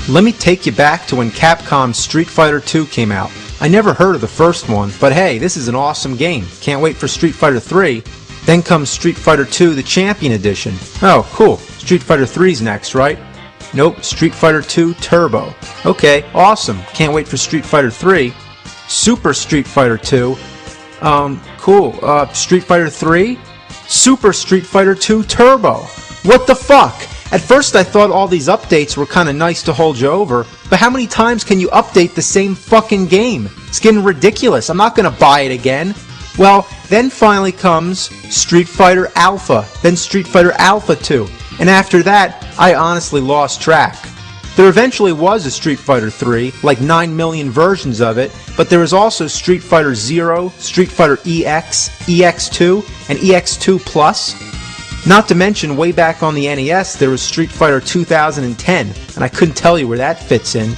Let me take you back to when Capcom's Street Fighter II came out. I never heard of the first one, but hey, this is an awesome game. Can't wait for Street Fighter 3. Then comes Street Fighter II, the Champion Edition. Oh, cool. Street Fighter 3's next, right? Nope, Street Fighter II Turbo. Okay, awesome. Can't wait for Street Fighter 3. Super Street Fighter 2. Cool. Street Fighter 3? Super Street Fighter 2 Turbo. What the fuck? At first I thought all these updates were kinda nice to hold you over, but how many times can you update the same fucking game? It's getting ridiculous. I'm not gonna buy it again. Well, then finally comes Street Fighter Alpha, then Street Fighter Alpha 2, and after that, I honestly lost track. There eventually was a Street Fighter 3, like 9 million versions of it, but there was also Street Fighter Zero, Street Fighter EX, EX2, and EX2 Plus. Not to mention, way back on the NES, there was Street Fighter 2010, and I couldn't tell you where that fits in.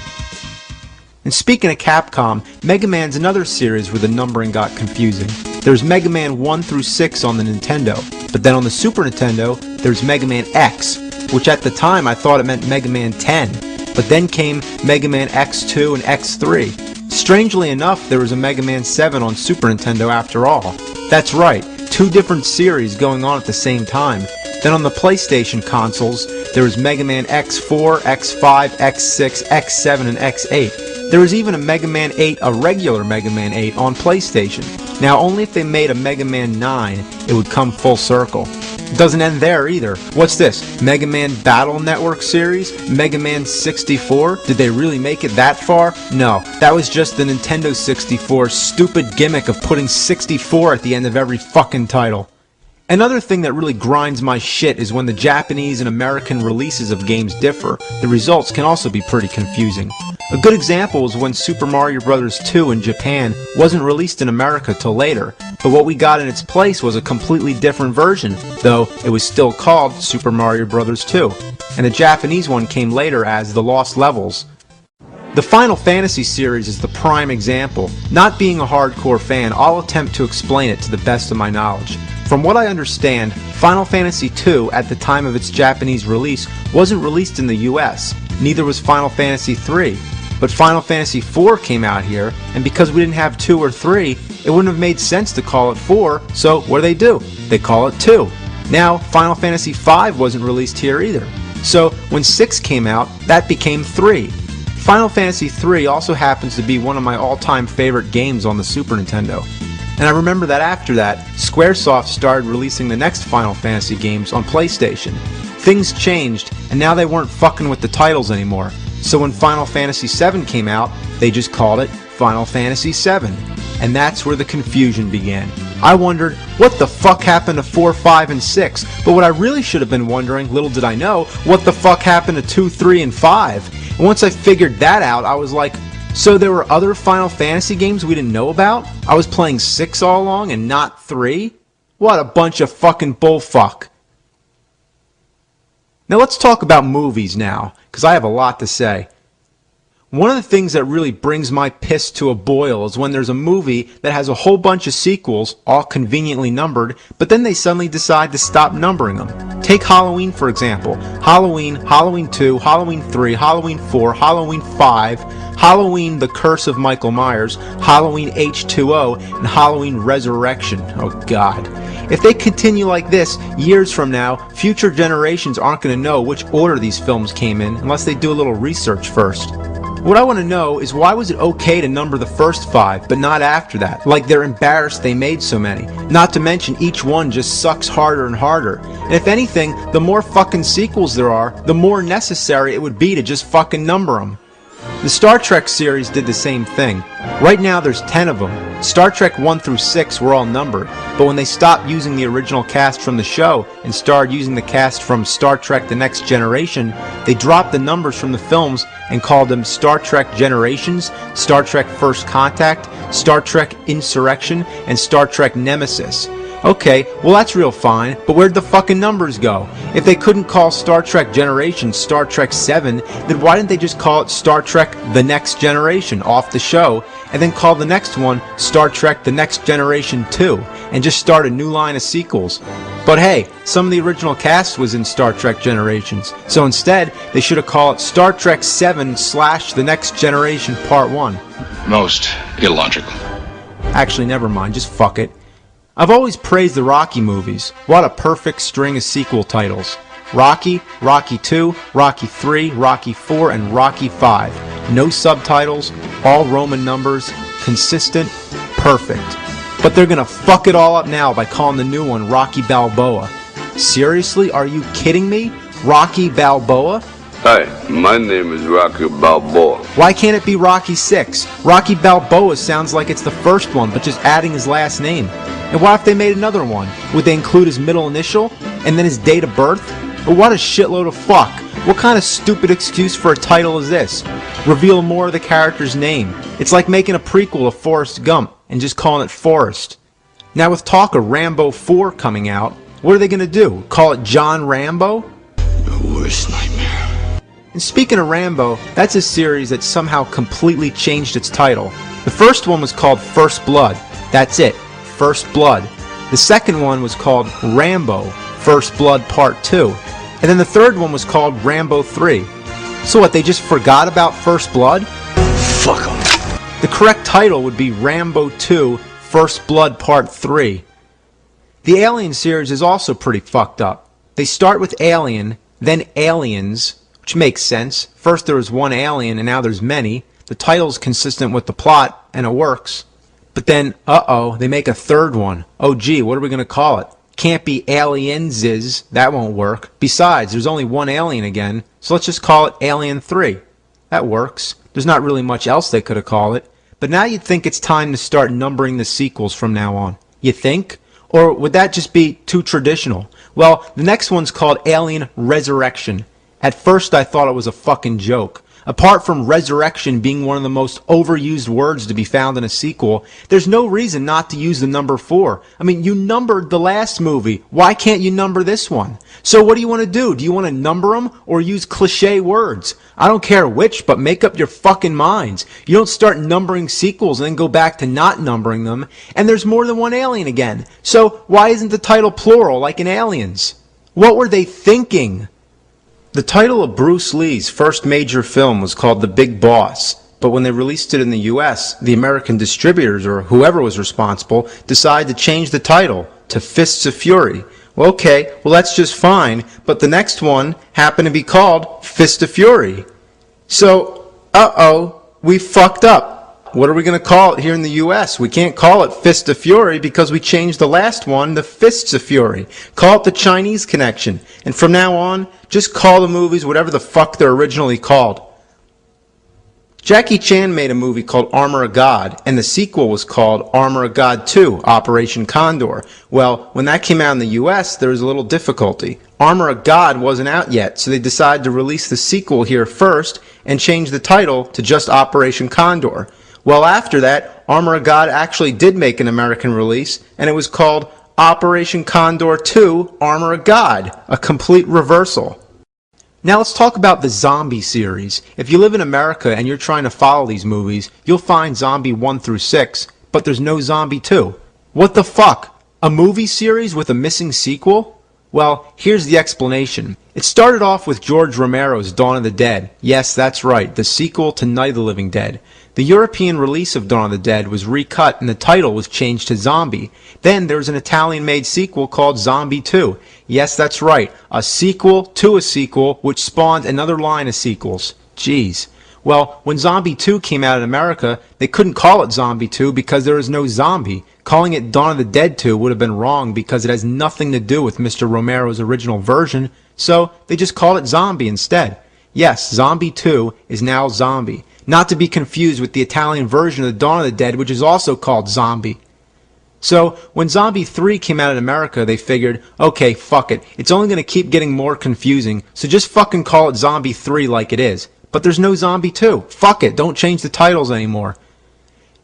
And speaking of Capcom, Mega Man's another series where the numbering got confusing. There's Mega Man 1 through 6 on the Nintendo, but then on the Super Nintendo, there's Mega Man X, which at the time I thought it meant Mega Man 10, but then came Mega Man X2 and X3. Strangely enough, there was a Mega Man 7 on Super Nintendo after all. That's right, two different series going on at the same time. Then on the PlayStation consoles, there was Mega Man X4, X5, X6, X7, and X8. There was even a Mega Man 8, a regular Mega Man 8, on PlayStation. Now, only if they made a Mega Man 9, it would come full circle. It doesn't end there either. What's this? Mega Man Battle Network series? Mega Man 64? Did they really make it that far? No, that was just the Nintendo 64's stupid gimmick of putting 64 at the end of every fucking title. Another thing that really grinds my shit is when the Japanese and American releases of games differ. The results can also be pretty confusing. A good example is when Super Mario Bros. 2 in Japan wasn't released in America till later, but what we got in its place was a completely different version, though it was still called Super Mario Bros. 2, and the Japanese one came later as The Lost Levels. The Final Fantasy series is the prime example. Not being a hardcore fan, I'll attempt to explain it to the best of my knowledge. From what I understand, Final Fantasy II, at the time of its Japanese release, wasn't released in the US. Neither was Final Fantasy III. But Final Fantasy IV came out here, and because we didn't have 2 or 3, it wouldn't have made sense to call it 4, so what do? They call it 2. Now, Final Fantasy V wasn't released here either. So, when 6 came out, that became 3. Final Fantasy III also happens to be one of my all-time favorite games on the Super Nintendo. And I remember that after that, Squaresoft started releasing the next Final Fantasy games on PlayStation. Things changed, and now they weren't fucking with the titles anymore. So when Final Fantasy VII came out, they just called it Final Fantasy VII. And that's where the confusion began. I wondered, what the fuck happened to 4, 5, and 6? But what I really should have been wondering, little did I know, what the fuck happened to 2, 3, and 5? And once I figured that out, I was like, so there were other Final Fantasy games we didn't know about? I was playing 6 all along and not 3? What a bunch of fucking bullfuck. Now let's talk about movies now, because I have a lot to say. One of the things that really brings my piss to a boil is when there's a movie that has a whole bunch of sequels, all conveniently numbered, but then they suddenly decide to stop numbering them. Take Halloween for example. Halloween, Halloween 2, Halloween 3, Halloween 4, Halloween 5, Halloween The Curse of Michael Myers, Halloween H2O, and Halloween Resurrection. Oh God. If they continue like this, years from now, future generations aren't going to know which order these films came in unless they do a little research first. What I want to know is why was it okay to number the first 5, but not after that? Like they're embarrassed they made so many. Not to mention each one just sucks harder and harder. And if anything, the more fucking sequels there are, the more necessary it would be to just fucking number them. The Star Trek series did the same thing. Right now there's 10 of them. Star Trek 1 through 6 were all numbered, but when they stopped using the original cast from the show and started using the cast from Star Trek The Next Generation, they dropped the numbers from the films and called them Star Trek Generations, Star Trek First Contact, Star Trek Insurrection, and Star Trek Nemesis. Okay, well that's real fine, but where'd the fucking numbers go? If they couldn't call Star Trek Generations Star Trek 7, then why didn't they just call it Star Trek The Next Generation off the show, and then call the next one Star Trek The Next Generation 2, and just start a new line of sequels? But hey, some of the original cast was in Star Trek Generations, so instead they should have called it Star Trek 7 / The Next Generation Part 1. Most illogical. Actually, never mind, just fuck it. I've always praised the Rocky movies. What a perfect string of sequel titles. Rocky, Rocky 2, Rocky 3, Rocky 4, and Rocky 5. No subtitles, all Roman numbers, consistent, perfect. But they're gonna fuck it all up now by calling the new one Rocky Balboa. Seriously, are you kidding me? Rocky Balboa? Hi, my name is Rocky Balboa. Why can't it be Rocky 6? Rocky Balboa sounds like it's the first one, but just adding his last name. And what if they made another one? Would they include his middle initial, and then his date of birth? But what a shitload of fuck. What kind of stupid excuse for a title is this? Reveal more of the character's name. It's like making a prequel of Forrest Gump and just calling it Forrest. Now with talk of Rambo 4 coming out, what are they gonna do? Call it John Rambo? Your worst nightmare. And speaking of Rambo, that's a series that somehow completely changed its title. The first one was called First Blood. That's it, First Blood. The second one was called Rambo, First Blood Part 2. And then the third one was called Rambo 3. So what, they just forgot about First Blood? Fuck 'em. The correct title would be Rambo 2, First Blood Part 3. The Alien series is also pretty fucked up. They start with Alien, then Aliens, which makes sense. First there was one alien and now there's many. The title's consistent with the plot, and it works. But then, they make a third one. Oh gee, what are we gonna call it? Can't be Alienses, that won't work. Besides, there's only one alien again, so let's just call it Alien 3. That works. There's not really much else they could have called it. But now you'd think it's time to start numbering the sequels from now on. You think? Or would that just be too traditional? Well, the next one's called Alien Resurrection. At first I thought it was a fucking joke. Apart from resurrection being one of the most overused words to be found in a sequel, there's no reason not to use the number 4. I mean, you numbered the last movie. Why can't you number this one? So what do you want to do? Do you want to number them or use cliche words? I don't care which, but make up your fucking minds. You don't start numbering sequels and then go back to not numbering them. And there's more than one alien again. So why isn't the title plural like in Aliens? What were they thinking? The title of Bruce Lee's first major film was called The Big Boss, but when they released it in the US, the American distributors, or whoever was responsible, decided to change the title to Fists of Fury. Well, okay, well that's just fine, but the next one happened to be called Fist of Fury. So, we fucked up. What are we going to call it here in the US? We can't call it Fist of Fury because we changed the last one to Fists of Fury. Call it the Chinese Connection. And from now on, just call the movies whatever the fuck they're originally called. Jackie Chan made a movie called Armor of God, and the sequel was called Armor of God 2, Operation Condor. Well, when that came out in the US, there was a little difficulty. Armor of God wasn't out yet, so they decided to release the sequel here first and change the title to just Operation Condor. Well, after that, Armor of God actually did make an American release, and it was called Operation Condor 2, Armor of God, a complete reversal. Now let's talk about the Zombie series. If you live in America and you're trying to follow these movies, you'll find Zombie 1 through 6, but there's no Zombie 2. What the fuck? A movie series with a missing sequel? Well, here's the explanation. It started off with George Romero's Dawn of the Dead. Yes, that's right, the sequel to Night of the Living Dead. The European release of Dawn of the Dead was recut and the title was changed to Zombie. Then there was an Italian-made sequel called Zombie 2. Yes, that's right, a sequel to a sequel which spawned another line of sequels. Jeez. Well, when Zombie 2 came out in America, they couldn't call it Zombie 2 because there was no zombie. Calling it Dawn of the Dead 2 would have been wrong because it has nothing to do with Mr. Romero's original version, so they just called it Zombie instead. Yes, Zombie 2 is now Zombie. Not to be confused with the Italian version of the Dawn of the Dead, which is also called Zombie. So, when Zombie 3 came out in America, they figured, okay, fuck it. It's only going to keep getting more confusing, so just fucking call it Zombie 3 like it is. But there's no Zombie 2. Fuck it, don't change the titles anymore.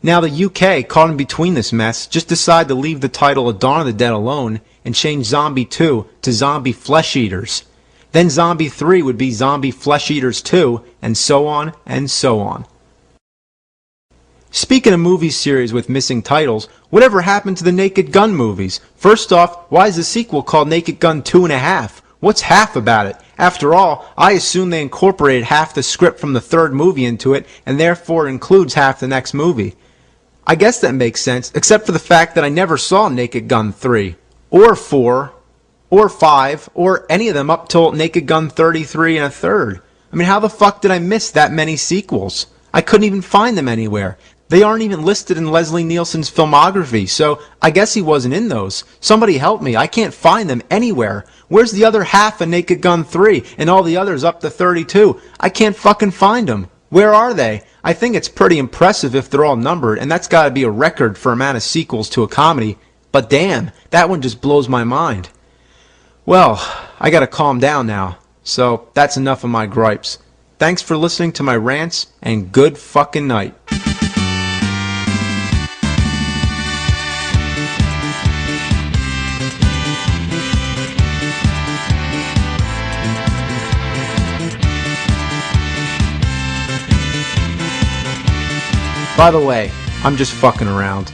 Now the UK, caught in between this mess, just decided to leave the title of Dawn of the Dead alone and change Zombie 2 to Zombie Flesh Eaters. Then Zombie 3 would be Zombie Flesh Eaters 2, and so on and so on. Speaking of movie series with missing titles, whatever happened to the Naked Gun movies? First off, why is the sequel called Naked Gun 2.5? What's half about it? After all, I assume they incorporated half the script from the third movie into it, and therefore includes half the next movie. I guess that makes sense, except for the fact that I never saw Naked Gun 3, or 4, or 5, or any of them up till Naked Gun 33 and a third. I mean, how the fuck did I miss that many sequels? I couldn't even find them anywhere. They aren't even listed in Leslie Nielsen's filmography, so I guess he wasn't in those. Somebody help me, I can't find them anywhere. Where's the other half of Naked Gun 3 and all the others up to 32? I can't fucking find them. Where are they? I think it's pretty impressive if they're all numbered, and that's gotta be a record for amount of sequels to a comedy. But damn, that one just blows my mind. Well, I gotta calm down now. So that's enough of my gripes. Thanks for listening to my rants, and good fucking night. By the way, I'm just fucking around.